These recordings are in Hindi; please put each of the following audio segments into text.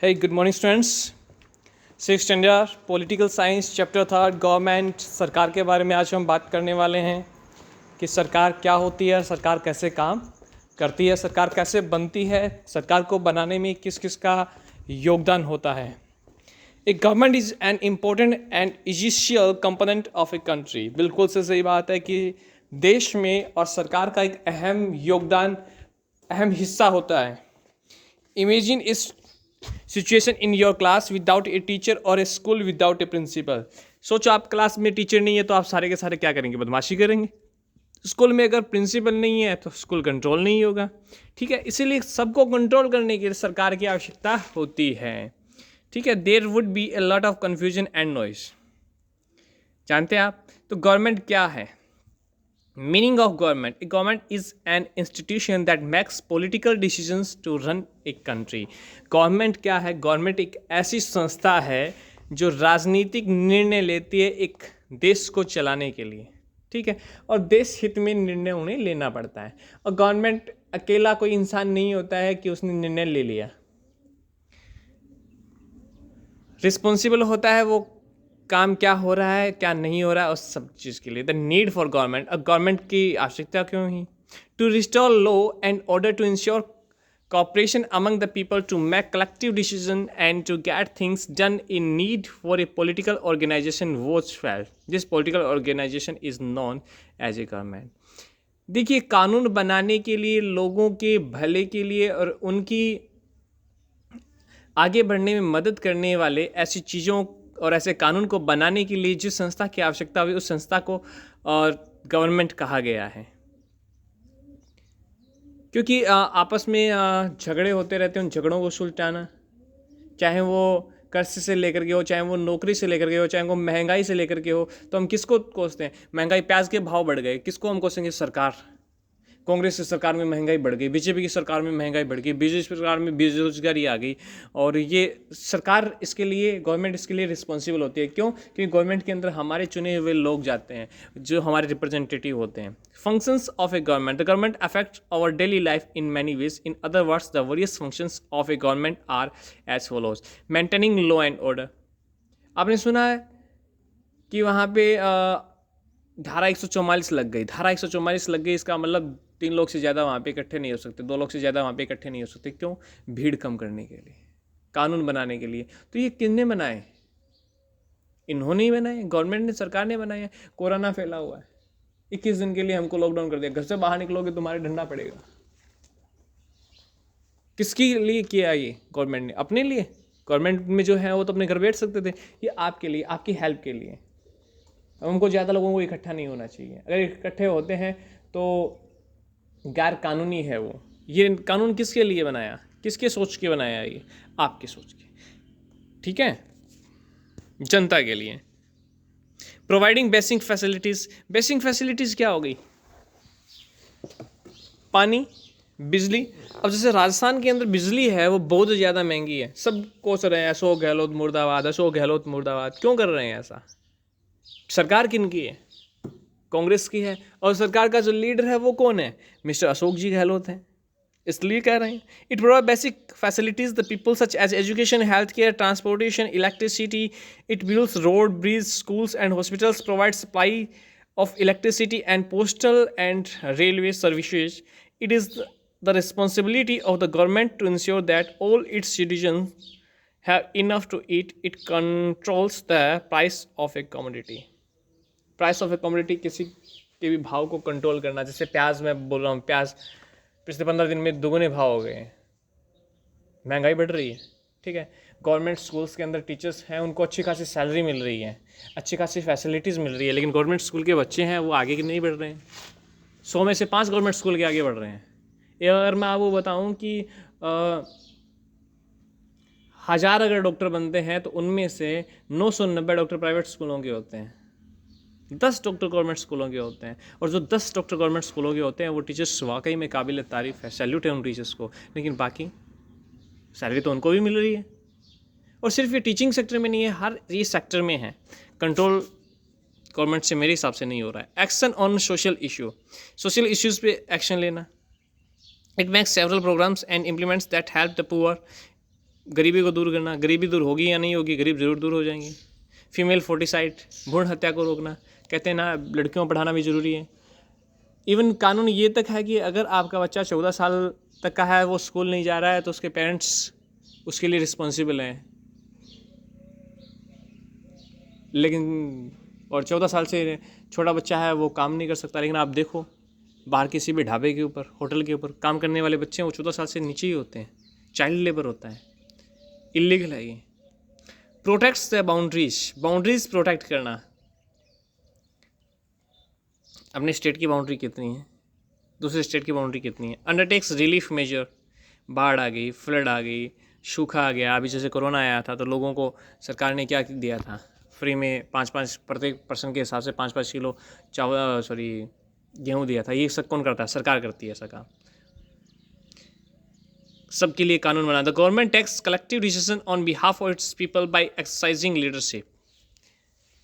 Hey, good morning students. Six standard political science chapter third government सरकार के बारे में आज हम बात करने वाले हैं कि सरकार क्या होती है, सरकार कैसे काम करती है, सरकार कैसे बनती है, सरकार को बनाने में किस किस का योगदान होता है. A government is an important and essential component of a country. बिल्कुल से सही बात है कि देश में और सरकार का एक अहम योगदान, अहम हिस्सा होता है. इमेजिन इस situation in your class without a teacher और ए स्कूल विदाउट ए प्रिंसिपल. सोचो आप क्लास में टीचर नहीं है तो आप सारे के सारे क्या करेंगे? बदमाशी करेंगे. स्कूल में अगर प्रिंसिपल नहीं है तो स्कूल कंट्रोल नहीं होगा. ठीक है, इसीलिए सबको कंट्रोल करने के लिए सरकार की आवश्यकता होती है. ठीक है, there would be a lot of confusion and noise. जानते हैं आप तो गवर्नमेंट क्या है? Meaning of government. A government is an institution that makes political decisions to run a country. Government क्या है? गवर्नमेंट एक ऐसी संस्था है जो राजनीतिक निर्णय लेती है एक देश को चलाने के लिए. ठीक है, और देश हित में निर्णय उन्हें लेना पड़ता है. और गवर्नमेंट अकेला कोई इंसान नहीं होता है कि उसने निर्णय ले लिया. रिस्पॉन्सिबल होता है वो काम क्या हो रहा है, क्या नहीं हो रहा है, उस सब चीज़ के लिए. The need for government. अब गवर्नमेंट की आवश्यकता क्यों ही? To restore law and order, to ensure cooperation among the people, to make collective decision and to get things done in need for a political organization was felt. This political organization is known as a government. देखिए, कानून बनाने के लिए, लोगों के भले के लिए और उनकी आगे बढ़ने में मदद करने वाले ऐसी चीज़ों और ऐसे कानून को बनाने के लिए जिस संस्था की आवश्यकता हुई उस संस्था को गवर्नमेंट कहा गया है. क्योंकि आपस में झगड़े होते रहते हैं, उन झगड़ों को सुलझाना, चाहे वो कर्ज से लेकर के हो, चाहे वो नौकरी से लेकर के हो, चाहे वो महंगाई से लेकर के हो, तो हम किसको कोसते हैं? महंगाई, प्याज के भाव बढ़ गए, किसको हम कोसेंगे? सरकार. कांग्रेस की सरकार में महंगाई बढ़ गई, बीजेपी की सरकार में महंगाई बढ़ गई, बीजेपी सरकार में बेरोजगारी आ गई. और ये सरकार, इसके लिए गवर्नमेंट इसके लिए रिस्पॉन्सिबल होती है. क्यों? क्योंकि गवर्नमेंट के अंदर हमारे चुने हुए लोग जाते हैं जो हमारे रिप्रेजेंटेटिव होते हैं. Functions of a government. The government affect our daily life in many ways. In other words, the various functions of a government are as follows. Maintaining law and order. आपने सुना है कि वहाँ पे धारा 144 लग गई. धारा 144 लग गई, इसका मतलब 3 लोग से ज़्यादा वहाँ पे इकट्ठे नहीं हो सकते, 2 लोग से ज़्यादा वहाँ पे इकट्ठे नहीं हो सकते. क्यों? भीड़ कम करने के लिए, कानून बनाने के लिए. तो ये किसने बनाए? इन्होंने ही बनाए, गवर्नमेंट ने, सरकार ने बनाए हैं. कोरोना फैला हुआ है, 21 दिन के लिए हमको लॉकडाउन कर दिया. घर से बाहर निकलोगे तुम्हारे डंडा पड़ेगा. किसके लिए किया ये? गवर्नमेंट ने. अपने लिए. गवर्नमेंट में जो है वो तो अपने घर बैठ सकते थे. ये आपके लिए, आपकी हेल्प के लिए. हमको ज़्यादा लोगों को इकट्ठा नहीं होना चाहिए. अगर इकट्ठे होते हैं तो गैर कानूनी है वो. ये कानून किसके लिए बनाया? किसके सोच के बनाया? ये आपके सोच के. ठीक है, जनता के लिए. Providing basic facilities. Basic facilities क्या हो गई? पानी, बिजली. अब जैसे राजस्थान के अंदर बिजली है वो बहुत ज़्यादा महंगी है. सब कोस रहे हैं अशोक गहलोत मुर्दाबाद, अशोक गहलोत मुर्दाबाद. क्यों कर रहे हैं ऐसा? सरकार किन की है? कांग्रेस की है. और सरकार का जो लीडर है वो कौन है? मिस्टर अशोक जी गहलोत हैं. इसलिए कह रहे हैं. It provide basic facilities the people such as education, health care, transportation, electricity. It builds road, bridge, schools and hospitals, provide supply of electricity and postal and railway services. It is the responsibility of the government to ensure that all its citizens have enough to eat. It controls the price of a commodity. Price of A commodity, किसी के भी भाव को कंट्रोल करना. जैसे प्याज, मैं बोल रहा हूँ, प्याज पिछले 15 दिन में दुगने भाव हो गए हैं. महंगाई बढ़ रही है. ठीक है, गवर्नमेंट स्कूल्स के अंदर टीचर्स हैं, उनको अच्छी खासी सैलरी मिल रही है, अच्छी खासी फैसिलिटीज़ मिल रही है, लेकिन गवर्नमेंट स्कूल के बच्चे हैं वो आगे नहीं बढ़ रहे हैं. 100 में से 5 गवर्नमेंट स्कूल के आगे बढ़ रहे हैं. अगर मैं आपको बताऊँ कि 1000 अगर डॉक्टर बनते हैं तो उनमें से 990 डॉक्टर प्राइवेट स्कूलों के होते हैं, 10 डॉक्टर गवर्नमेंट स्कूलों के होते हैं. और जो 10 डॉक्टर गवर्नमेंट स्कूलों के होते हैं वो टीचर्स वाकई में काबिल तारीफ़ है. सैल्यूट है उन टीचर्स को. लेकिन बाकी सैलरी तो उनको भी मिल रही है. और सिर्फ ये टीचिंग सेक्टर में नहीं है, हर ये सेक्टर में है. कंट्रोल गवर्नमेंट से मेरे हिसाब से नहीं हो रहा है. Action on social issue. Social issues पे एक्शन लेना. It makes several programmes and implements that help the poor. गरीबी को दूर करना, गरीबी दूर होगी या नहीं होगी, गरीब ज़रूर दूर हो जाएंगे। फीमेल फोर्टिसाइड, भ्रूण हत्या को रोकना, कहते हैं ना लड़कियों को पढ़ाना भी ज़रूरी है। इवन कानून ये तक है कि अगर आपका बच्चा 14 साल तक का है, वो स्कूल नहीं जा रहा है, तो उसके पेरेंट्स उसके लिए रिस्पॉन्सिबल हैं। लेकिन और 14 साल से छोटा बच्चा है वो काम नहीं कर सकता। लेकिन आप देखो बाहर किसी भी ढाबे के ऊपर, होटल के ऊपर काम करने वाले बच्चे हैं, वो 14 साल से नीचे ही होते हैं। चाइल्ड लेबर होता है, इलीगल है ये। प्रोटेक्ट्स द बाउंड्रीज प्रोटेक्ट करना। अपने स्टेट की बाउंड्री कितनी है, दूसरे स्टेट की बाउंड्री कितनी है। अंडरटेक्स रिलीफ मेजर, बाढ़ आ गई, फ्लड आ गई, सूखा आ गया। अभी जैसे कोरोना आया था तो लोगों को सरकार ने क्या दिया था, फ्री में 5-5 प्रत्येक पर्सन के हिसाब से 5-5 किलो गेहूँ दिया था। ये सब कौन करता है? सरकार करती है ऐसा काम। सबके लिए कानून बना। The government takes collective decision on behalf of its people by exercising leadership.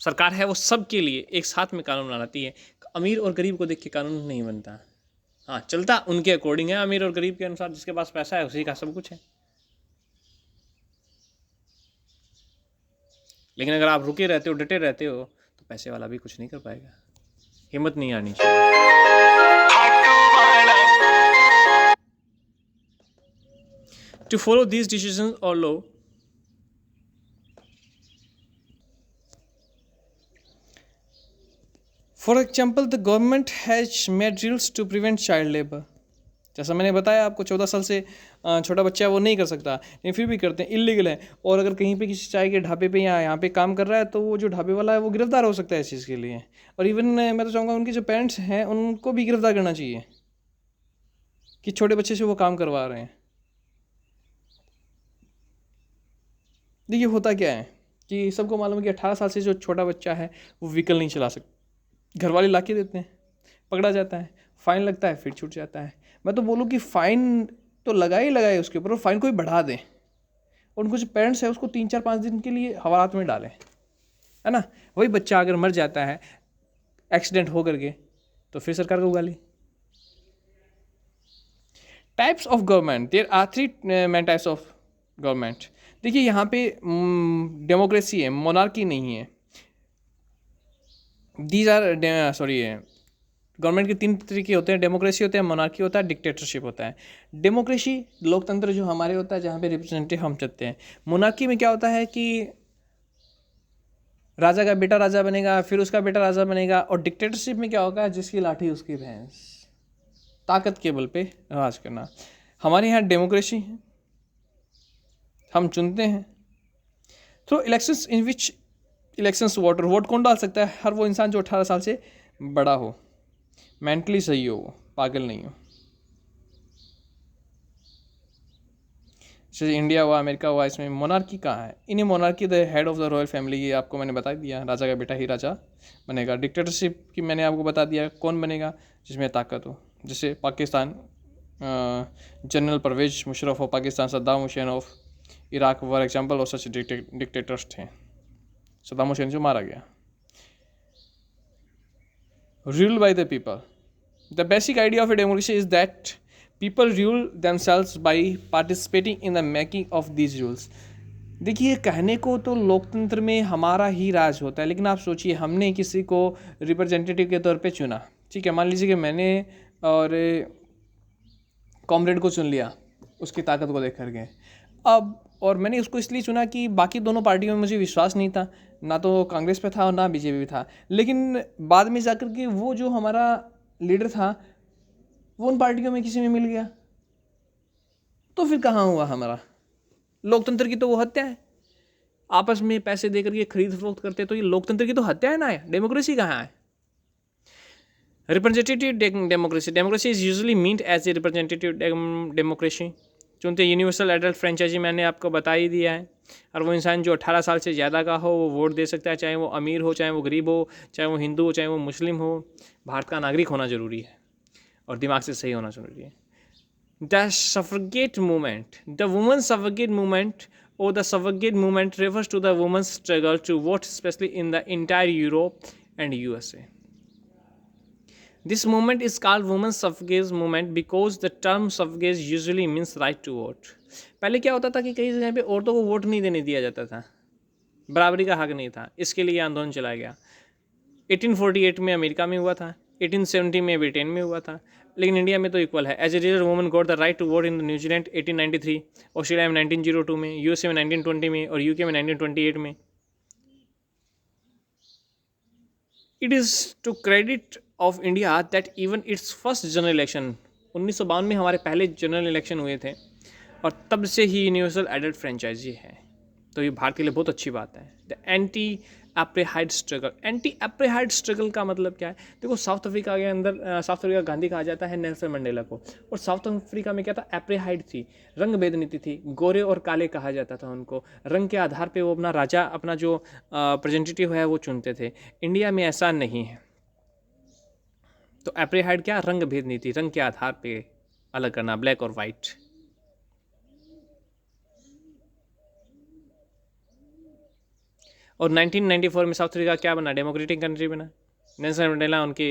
सरकार है वो सबके लिए एक साथ में कानून बनाती है। अमीर और गरीब को देख के कानून नहीं बनता। हाँ, चलता उनके अकॉर्डिंग है, अमीर और गरीब के अनुसार। जिसके पास पैसा है उसी का सब कुछ है। लेकिन अगर आप रुके रहते हो, डटे रहते हो, तो पैसे वाला भी कुछ नहीं कर पाएगा। हिम्मत नहीं आनी चाहिए। To follow these decisions or law, for example, the government has made rules to prevent child labor. जैसा मैंने बताया आपको, 14 साल से छोटा बच्चा वो नहीं कर सकता, लेकिन फिर भी करते हैं, इलीगल है। और अगर कहीं पे किसी चाय के ढाबे पे या यहाँ पे काम कर रहा है तो वो जो ढाबे वाला है वो गिरफ्तार हो सकता है इस चीज़ के लिए। और इवन मैं तो चाहूँगा उनके जो पेरेंट्स हैं उनको भी गिरफ्तार करना चाहिए कि छोटे बच्चे से वो काम करवा रहे हैं। देखिए होता क्या है कि सबको मालूम है कि 18 साल से जो छोटा बच्चा है वो व्हीकल नहीं चला सकता। घर वाले ला के देते हैं, पकड़ा जाता है, फ़ाइन लगता है, फिर छूट जाता है। मैं तो बोलूँ कि फ़ाइन तो लगाए उसके ऊपर, और फ़ाइन को भी बढ़ा दें। और उनको जो पेरेंट्स है उसको 3-4-5 दिन के लिए हवालात में डालें, है ना। वही बच्चा अगर मर जाता है एक्सीडेंट हो करके तो फिर सरकार को गाली। Types of government, there are 3 main types of government. देखिए यहाँ पे डेमोक्रेसी है, मोनार्की नहीं है। दीज आर गवर्नमेंट के 3 तरीके होते हैं। डेमोक्रेसी होता है, मोनार्की होता है, डिक्टेटरशिप होता है। डेमोक्रेसी लोकतंत्र जो हमारे होता है, जहाँ पे रिप्रेजेंटेटिव हम चुनते हैं। मोनार्की में क्या होता है कि राजा का बेटा राजा बनेगा, फिर उसका बेटा राजा बनेगा। और डिक्टेटरशिप में क्या होगा, जिसकी लाठी उसकी भैंस, ताकत के बल पे राज करना। हमारे यहाँ डेमोक्रेसी है, हम चुनते हैं। Through elections in which elections vote कौन डाल सकता है? हर वो इंसान जो 18 साल से बड़ा हो, मेंटली सही हो, पागल नहीं हो। जैसे इंडिया हुआ, अमेरिका हुआ, इसमें मोनार्की कहाँ है? इन्हें monarchy the head of the royal family, ये आपको मैंने बता दिया, राजा का बेटा ही राजा बनेगा। डिक्टेटरशिप की मैंने आपको बता दिया कौन बनेगा, जिसमें ताकत हो। जैसे Pakistan, general Parvez Musharraf of Pakistan, Saddam Hussein of Iraq for example of such dictators थे। सद्दाम हुसैन जो मारा गया। Ruled by the people. The basic idea of a democracy is that people rule themselves by participating in the making of these rules. देखिए कहने को तो लोकतंत्र में हमारा ही राज होता है, लेकिन आप सोचिए हमने किसी को रिप्रेजेंटेटिव के तौर पे चुना, ठीक है। मान लीजिए कि मैंने और कॉमरेड को चुन लिया उसकी ताकत को देख करके। अब और मैंने उसको इसलिए चुना कि बाकी दोनों पार्टियों में मुझे विश्वास नहीं था, ना तो कांग्रेस पे था और ना बीजेपी पे था। लेकिन बाद में जाकर के वो जो हमारा लीडर था वो उन पार्टियों में किसी में मिल गया, तो फिर कहाँ हुआ हमारा लोकतंत्र की? तो वो हत्या है। आपस में पैसे देकर के खरीद फरोख्त करते, तो ये लोकतंत्र की तो हत्या है ना। है डेमोक्रेसी कहाँ है? Representative democracy is usually meant as a representative democracy. चुनते यूनिवर्सल एडल्ट फ्रेंचाइजी मैंने आपको बता ही दिया है। और वो इंसान जो 18 साल से ज़्यादा का हो वो वोट दे सकता है, चाहे वो अमीर हो, चाहे वो गरीब हो, चाहे वो हिंदू हो, चाहे वो मुस्लिम हो। भारत का नागरिक होना ज़रूरी है और दिमाग से सही होना ज़रूरी है। The suffragette movement, the women suffragette movement or the suffragette movement refers to the women's struggle to vote, especially in the entire Europe and USA. This movement is called women's suffrage movement because the term suffrage usually means right to vote. पहले क्या होता था कि कई जगह पे औरतों को वोट नहीं देने दिया जाता था, बराबरी का हक नहीं था, इसके लिए आंदोलन चलाया गया। 1848 में अमेरिका में हुआ था, 1870 में ब्रिटेन में हुआ था, लेकिन इंडिया में तो इक्वल है। As a result woman got the right to vote in न्यूजीलैंड 1893, ऑस्ट्रेलिया में 1902 में, यूएसए में 1920 में और यूके में 1928 में। It is to credit of India that even its first general election 1952 में हमारे पहले जनरल इलेक्शन हुए थे और तब से ही यूनिवर्सल एडल्ट फ्रेंचाइजी है। तो ये भारत के लिए बहुत अच्छी बात है। The anti apartheid struggle, anti apartheid struggle का मतलब क्या है? देखो साउथ अफ्रीका के अंदर साउथ अफ्रीका गांधी कहा जाता है नेल्सन मंडेला को, और साउथ अफ्रीका में क्या था? एप्रेहाइड थी, रंग भेद नीति थी, गोरे और काले कहा जाता था उनको, रंग के आधार पे वो अपना राजा, अपना जो प्रेजेंटेटिव है वो चुनते थे। इंडिया में ऐसा नहीं है। तो एप्रेहाइड क्या? रंग भेद नीति, रंग के आधार पे अलग करना, ब्लैक और वाइट। और 1994 में साउथ अफ्रीका क्या बना? डेमोक्रेटिक कंट्री बना। नेल्सन मंडेला उनके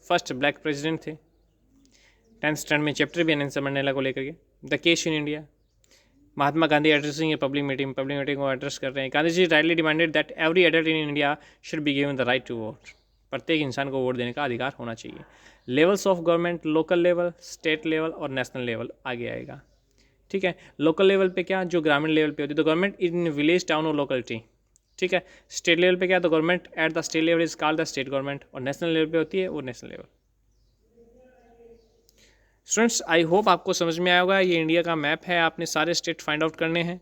फर्स्ट ब्लैक प्रेसिडेंट थे। 10th स्टैंडर्ड में चैप्टर भी है नेल्सन मंडेला को लेकर के, the case in India. Mahatma Gandhi addressing a public meeting को एड्रेस कर रहे हैं। Gandhi ji rightly demanded that every adult in India should be given the right to vote. प्रत्येक इंसान को वोट देने का अधिकार होना चाहिए। Levels of government, local level, state level और नेशनल लेवल आगे आएगा। ठीक है, लोकल लेवल पे क्या? जो ग्रामीण लेवल पे होती है, तो गवर्नमेंट इन विलेज, टाउन और लोकलिटी। ठीक है, स्टेट लेवल पे क्या? तो government at the state level is called the state government, और नेशनल लेवल पे होती है वो national level. Students, I hope आपको समझ में आया होगा। ये इंडिया का मैप है, आपने सारे स्टेट फाइंड आउट करने हैं।